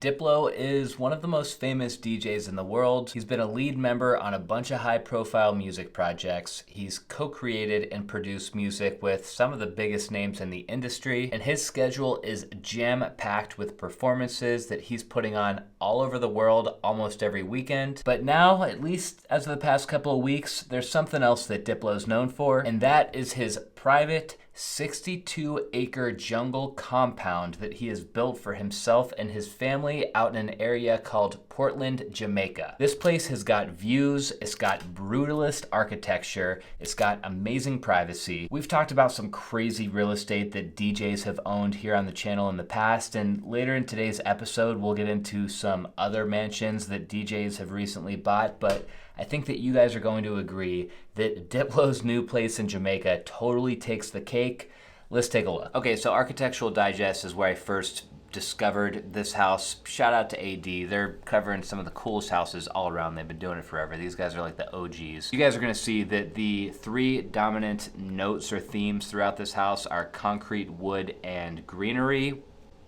Diplo is one of the most famous DJs in the world. He's been a lead member on a bunch of high-profile music projects. He's co-created and produced music with some of the biggest names in the industry, and his schedule is jam-packed with performances that he's putting on all over the world almost every weekend. But now, at least as of the past couple of weeks, there's something else that Diplo's known for, and that is his private 62-acre jungle compound that he has built for himself and his family out in an area called Portland, Jamaica. This place has got views, it's got brutalist architecture, it's got amazing privacy. We've talked about some crazy real estate that DJs have owned here on the channel in the past, and later in today's episode we'll get into some other mansions that DJs have recently bought, but I think that you guys are going to agree that Diplo's new place in Jamaica totally takes the cake. Let's take a look. Okay, so Architectural Digest is where I first discovered this house. Shout out to AD. They're covering some of the coolest houses all around. They've been doing it forever. These guys are like the OGs. You guys are gonna see that the three dominant notes or themes throughout this house are concrete, wood, and greenery.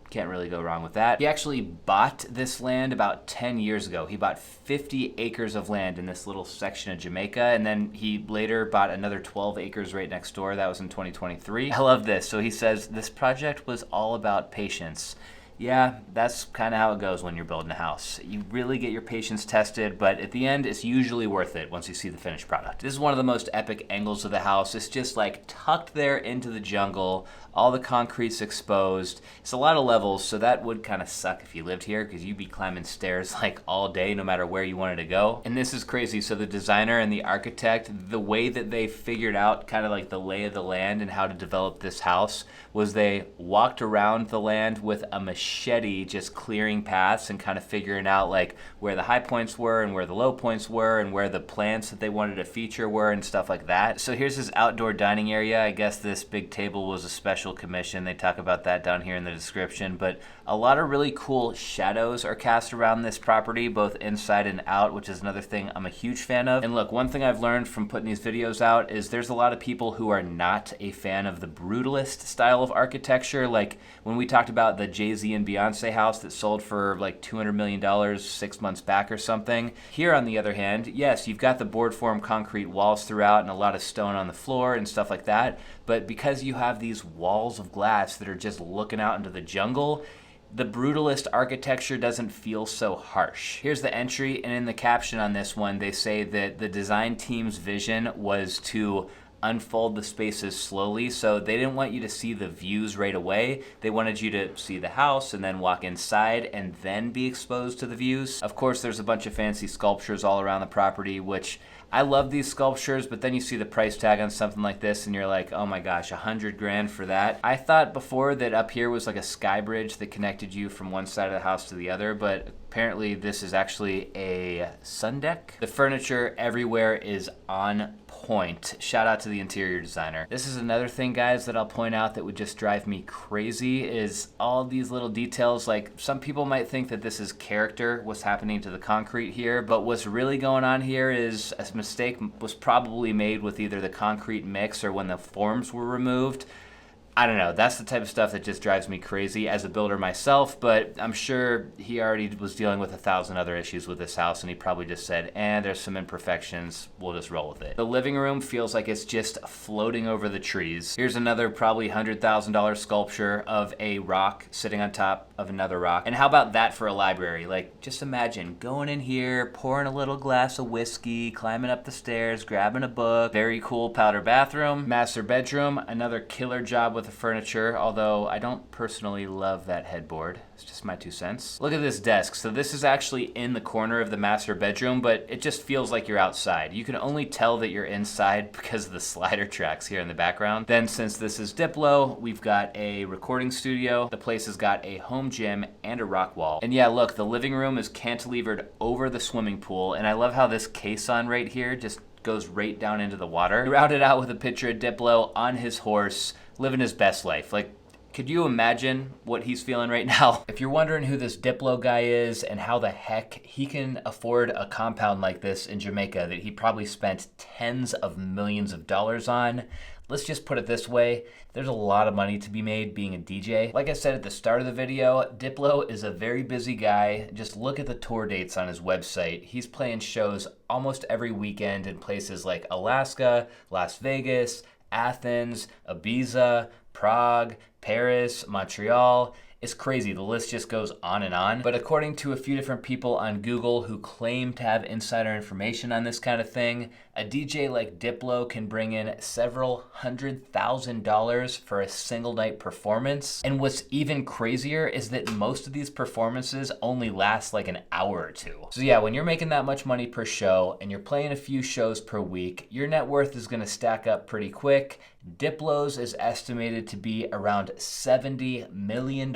Can't really go wrong with that. He actually bought this land about 10 years ago. He bought 50 acres of land in this little section of Jamaica, and then he later bought another 12 acres right next door. That was in 2023. I love this. So he says, this project was all about patience. Yeah, that's kind of how it goes when you're building a house. You really get your patience tested, but at the end, it's usually worth it once you see the finished product. This is one of the most epic angles of the house. It's just like tucked there into the jungle. All the concrete's exposed. It's a lot of levels, so that would kind of suck if you lived here because you'd be climbing stairs like all day no matter where you wanted to go. And this is crazy. So the designer and the architect, the way that they figured out kind of like the lay of the land and how to develop this house was they walked around the land with a machete just clearing paths and kind of figuring out like where the high points were and where the low points were and where the plants that they wanted to feature were and stuff like that. So here's his outdoor dining area. I guess this big table was a special commission. They talk about that down here in the description, but a lot of really cool shadows are cast around this property, both inside and out, which is another thing I'm a huge fan of. And look, one thing I've learned from putting these videos out is there's a lot of people who are not a fan of the brutalist style of architecture. Like when we talked about the Jay-Z and Beyonce house that sold for like $200 million 6 months back or something. Here, on the other hand, yes, you've got the board form concrete walls throughout and a lot of stone on the floor and stuff like that, but because you have these walls of glass that are just looking out into the jungle, the brutalist architecture doesn't feel so harsh. Here's the entry, and in the caption on this one, they say that the design team's vision was to unfold the spaces slowly, so they didn't want you to see the views right away. They wanted you to see the house and then walk inside and then be exposed to the views. Of course, there's a bunch of fancy sculptures all around the property, which I love these sculptures, but then you see the price tag on something like this and you're like, oh my gosh, 100 grand for that. I thought before that up here was like a sky bridge that connected you from one side of the house to the other, but apparently this is actually a sun deck. The furniture everywhere is on point. Shout out to the interior designer. This is another thing, guys, that I'll point out that would just drive me crazy is all these little details. Like some people might think that this is character, what's happening to the concrete here, but what's really going on here is a mistake was probably made with either the concrete mix or when the forms were removed. I don't know, that's the type of stuff that just drives me crazy as a builder myself, but I'm sure he already was dealing with 1,000 other issues with this house and he probably just said, there's some imperfections, we'll just roll with it. The living room feels like it's just floating over the trees. Here's another probably $100,000 sculpture of a rock sitting on top of another rock. And how about that for a library? Like, just imagine going in here, pouring a little glass of whiskey, climbing up the stairs, grabbing a book. Very cool powder bathroom. Master bedroom, another killer job with the furniture, although I don't personally love that headboard. It's just my 2 cents. Look at this desk. So this is actually in the corner of the master bedroom, but it just feels like you're outside. You can only tell that you're inside because of the slider tracks here in the background. Then since this is Diplo, we've got a recording studio. The place has got a home gym and a rock wall. And yeah, look, the living room is cantilevered over the swimming pool, and I love how this caisson right here just goes right down into the water. Routed out with a picture of Diplo on his horse, living his best life. Like, Could you imagine what he's feeling right now? If you're wondering who this Diplo guy is and how the heck he can afford a compound like this in Jamaica that he probably spent tens of millions of dollars on, let's just put it this way, there's a lot of money to be made being a DJ. Like I said at the start of the video, Diplo is a very busy guy. Just look at the tour dates on his website. He's playing shows almost every weekend in places like Alaska, Las Vegas, Athens, Ibiza, Prague, Paris, Montreal. It's crazy, the list just goes on and on. But according to a few different people on Google who claim to have insider information on this kind of thing, a DJ like Diplo can bring in several $100,000 for a single night performance. And what's even crazier is that most of these performances only last like an hour or two. So yeah, when you're making that much money per show and you're playing a few shows per week, your net worth is gonna stack up pretty quick. Diplo's is estimated to be around $70 million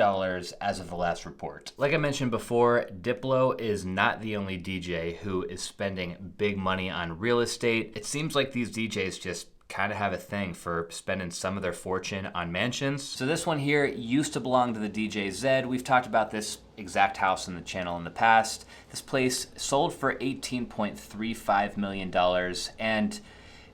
as of the last report. Like I mentioned before, Diplo is not the only DJ who is spending big money on real estate. It seems like these DJs just kind of have a thing for spending some of their fortune on mansions. So this one here used to belong to the DJ Zedd. We've talked about this exact house in the channel in the past. This place sold for $18.35 million, and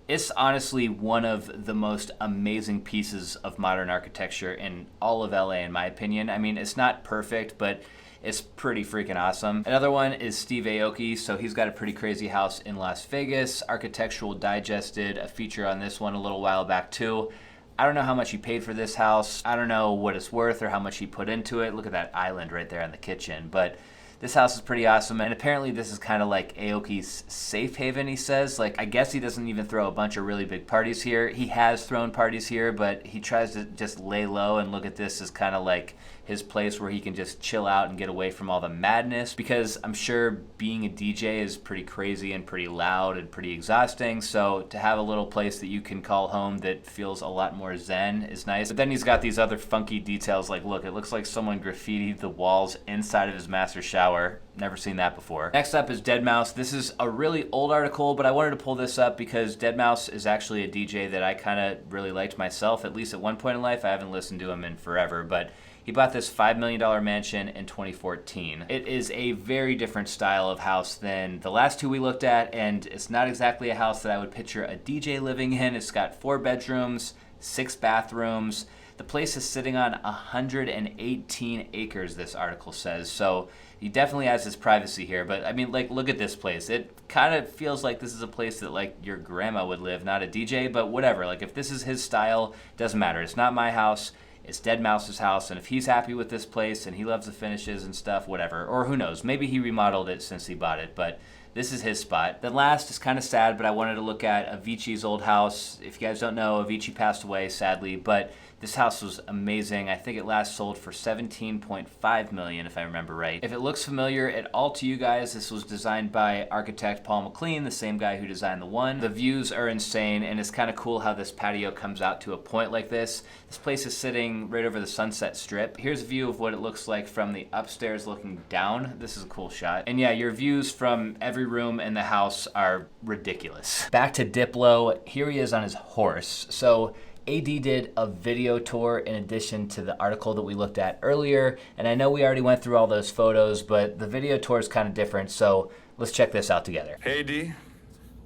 it's honestly one of the most amazing pieces of modern architecture in all of LA, in my opinion. I mean, it's not perfect, but it's pretty freaking awesome. Another one is Steve Aoki. So he's got a pretty crazy house in Las Vegas. Architectural Digest did a feature on this one a little while back too. I don't know how much he paid for this house. I don't know what it's worth or how much he put into it. Look at that island right there in the kitchen. But this house is pretty awesome, and apparently this is kind of like Aoki's safe haven, he says. Like, I guess he doesn't even throw a bunch of really big parties here. He has thrown parties here, but he tries to just lay low and look at this as kind of like his place where he can just chill out and get away from all the madness, because I'm sure being a DJ is pretty crazy and pretty loud and pretty exhausting. So to have a little place that you can call home that feels a lot more zen is nice. But then he's got these other funky details, like look, it looks like someone graffitied the walls inside of his master shower. Never seen that before. Next up is deadmau5. This is a really old article, but I wanted to pull this up because deadmau5 is actually a DJ that I kind of really liked myself, at least at one point in life. I haven't listened to him in forever, but he bought this $5 million mansion in 2014. It is a very different style of house than the last two we looked at, and it's not exactly a house that I would picture a DJ living in. It's got 4 bedrooms, 6 bathrooms. The place is sitting on 118 acres, this article says, so he definitely has his privacy here. But I mean, like, look at this place. It kind of feels like this is a place that like your grandma would live, not a DJ, but whatever. Like, if this is his style, doesn't matter. It's not my house. It's deadmau5's house, and if he's happy with this place and he loves the finishes and stuff, whatever. Or who knows, maybe he remodeled it since he bought it, but this is his spot. Then last is kind of sad, but I wanted to look at Avicii's old house. If you guys don't know, Avicii passed away, sadly, but this house was amazing. I think it last sold for $17.5 million, if I remember right. If it looks familiar at all to you guys, this was designed by architect Paul McLean, the same guy who designed the one. The views are insane, and it's kind of cool how this patio comes out to a point like this. This place is sitting right over the Sunset Strip. Here's a view of what it looks like from the upstairs looking down. This is a cool shot. And yeah, your views from every room in the house are ridiculous. Back to Diplo. Here he is on his horse. So AD did a video tour in addition to the article that we looked at earlier, and I know we already went through all those photos, but the video tour is kind of different, so let's check this out together. Hey AD,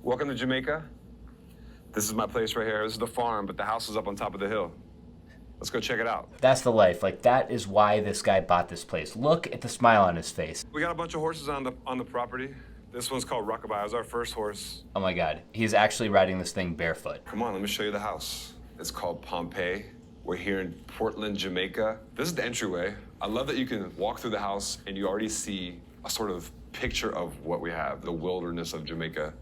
welcome to Jamaica. This is my place right here. This is the farm, but the house is up on top of the hill. Let's go check it out. That's the life. Like, that is why this guy bought this place. Look at the smile on his face. We got a bunch of horses on the property. This one's called Rockabye. It was our first horse. Oh my God, he's actually riding this thing barefoot. Come on, let me show you the house. It's called Pompeii. We're here in Portland, Jamaica. This is the entryway. I love that you can walk through the house and you already see a sort of picture of what we have, the wilderness of Jamaica.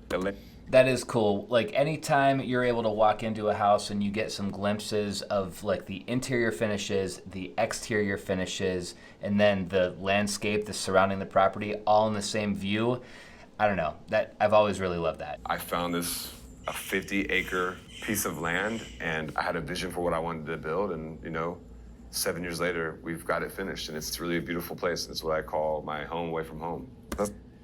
That is cool. Like, anytime you're able to walk into a house and you get some glimpses of like the interior finishes, the exterior finishes, and then the landscape that's surrounding the property all in the same view, I don't know. That I've always really loved that. I found a 50-acre piece of land, and I had a vision for what I wanted to build, and 7 years later, we've got it finished, and it's really a beautiful place. It's what I call my home away from home.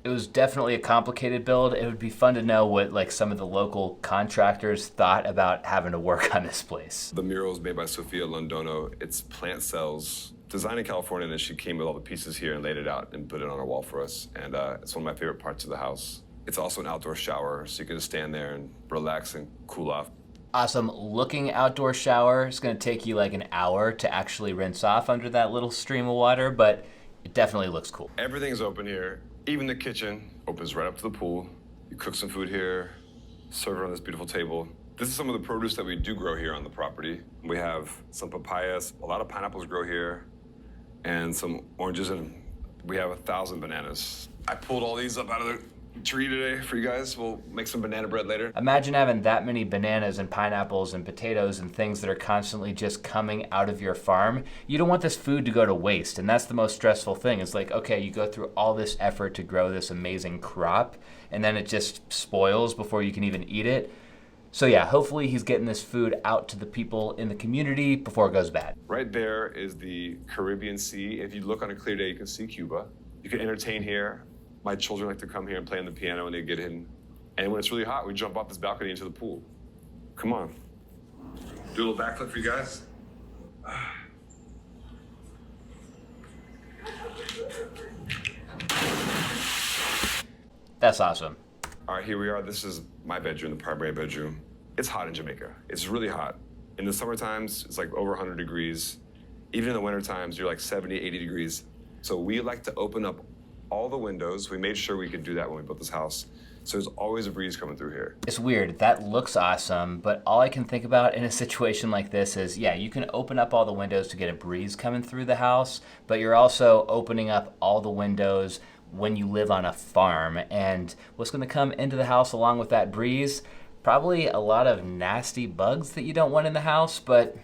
It was definitely a complicated build. It would be fun to know what like some of the local contractors thought about having to work on this place. The mural is made by Sofia Londono. It's plant cells, designed in California, and then she came with all the pieces here and laid it out and put it on a wall for us. And it's one of my favorite parts of the house. It's also an outdoor shower, so you can just stand there and relax and cool off. Awesome looking outdoor shower. It's gonna take you like an hour to actually rinse off under that little stream of water, but it definitely looks cool. Everything's open here. Even the kitchen opens right up to the pool. You cook some food here, serve it on this beautiful table. This is some of the produce that we do grow here on the property. We have some papayas, a lot of pineapples grow here, and some oranges, and we have 1,000 bananas. I pulled all these up out of the tree today for you guys. We'll make some banana bread later. Imagine having that many bananas and pineapples and potatoes and things that are constantly just coming out of your farm. You don't want this food to go to waste, and that's the most stressful thing. It's like, okay, you go through all this effort to grow this amazing crop, and then it just spoils before you can even eat it. So yeah, hopefully he's getting this food out to the people in the community before it goes bad. Right there is the Caribbean Sea. If you look on a clear day, you can see Cuba. You can entertain here. My children like to come here and play on the piano when they get in. And when it's really hot, we jump off this balcony into the pool. Come on. Do a little backflip for you guys. That's awesome. All right, here we are. This is my bedroom, the primary bedroom. It's hot in Jamaica. It's really hot. In the summer times, it's like over 100 degrees. Even in the winter times, you're like 70, 80 degrees. So we like to open up all the windows. We made sure we could do that when we built this house. So there's always a breeze coming through here. It's weird. That looks awesome, but all I can think about in a situation like this is, yeah, you can open up all the windows to get a breeze coming through the house, but you're also opening up all the windows when you live on a farm. And what's gonna come into the house along with that breeze? Probably a lot of nasty bugs that you don't want in the house, but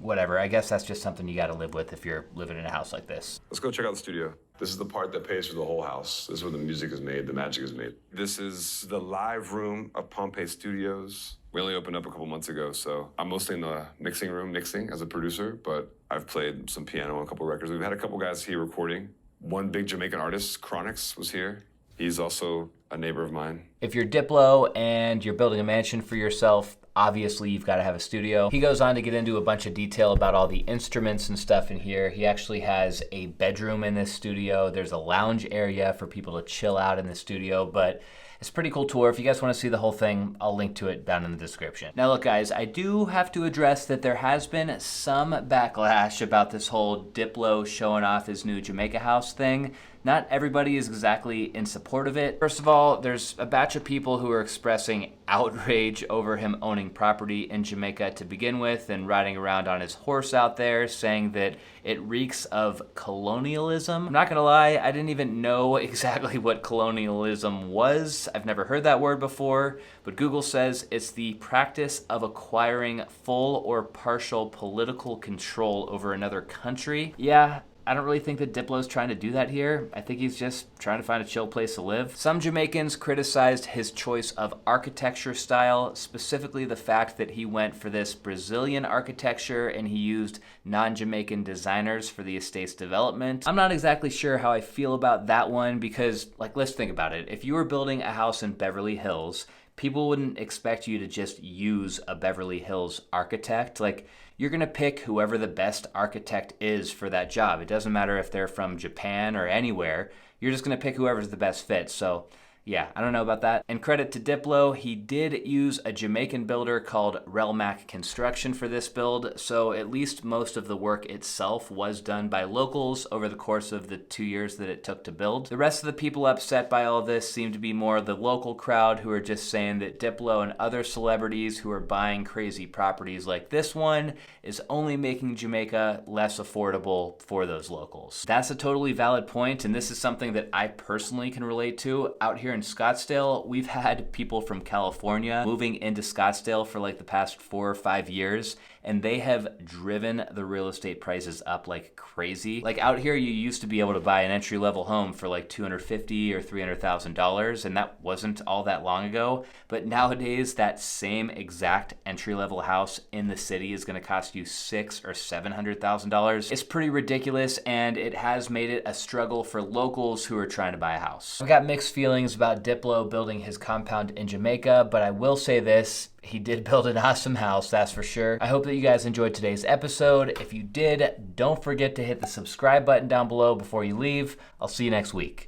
whatever. I guess that's just something you gotta live with if you're living in a house like this. Let's go check out the studio. This is the part that pays for the whole house. This is where the music is made, the magic is made. This is the live room of Pompeii Studios. We only opened up a couple months ago, so I'm mostly in the mixing room mixing as a producer, but I've played some piano on a couple records. We've had a couple guys here recording. One big Jamaican artist, Chronix, was here. He's also a neighbor of mine. If you're Diplo and you're building a mansion for yourself, obviously you've got to have a studio. He goes on to get into a bunch of detail about all the instruments and stuff in here. He actually has a bedroom in this studio. There's a lounge area for people to chill out in the studio, but it's a pretty cool tour. If you guys want to see the whole thing, I'll link to it down in the description. Now look guys, I do have to address that there has been some backlash about this whole Diplo showing off his new Jamaica house thing. Not everybody is exactly in support of it. First of all, there's a batch of people who are expressing outrage over him owning property in Jamaica to begin with and riding around on his horse out there, saying that it reeks of colonialism. I'm not gonna lie, I didn't even know exactly what colonialism was. I've never heard that word before, but Google says it's the practice of acquiring full or partial political control over another country. Yeah, I don't really think that Diplo's trying to do that here. I think he's just trying to find a chill place to live. Some Jamaicans criticized his choice of architecture style, specifically the fact that he went for this Brazilian architecture and he used non-Jamaican designers for the estate's development. I'm not exactly sure how I feel about that one because, like, let's think about it. If you were building a house in Beverly Hills, people wouldn't expect you to just use a Beverly Hills architect. Like, you're gonna pick whoever the best architect is for that job. It doesn't matter if they're from Japan or anywhere. You're just gonna pick whoever's the best fit. So yeah, I don't know about that. And credit to Diplo, he did use a Jamaican builder called Relmac Construction for this build, so at least most of the work itself was done by locals over the course of the 2 years that it took to build. The rest of the people upset by all this seem to be more the local crowd who are just saying that Diplo and other celebrities who are buying crazy properties like this one is only making Jamaica less affordable for those locals. That's a totally valid point, and this is something that I personally can relate to. Out here in Scottsdale, we've had people from California moving into Scottsdale for like the past 4 or 5 years, and they have driven the real estate prices up like crazy. Like out here, you used to be able to buy an entry-level home for like $250,000 or $300,000, and that wasn't all that long ago. But nowadays, that same exact entry-level house in the city is going to cost you $600,000 or $700,000. It's pretty ridiculous, and it has made it a struggle for locals who are trying to buy a house. I've got mixed feelings about Diplo building his compound in Jamaica, but I will say this: he did build an awesome house, that's for sure. I hope that you guys enjoyed today's episode. If you did, don't forget to hit the subscribe button down below before you leave. I'll see you next week.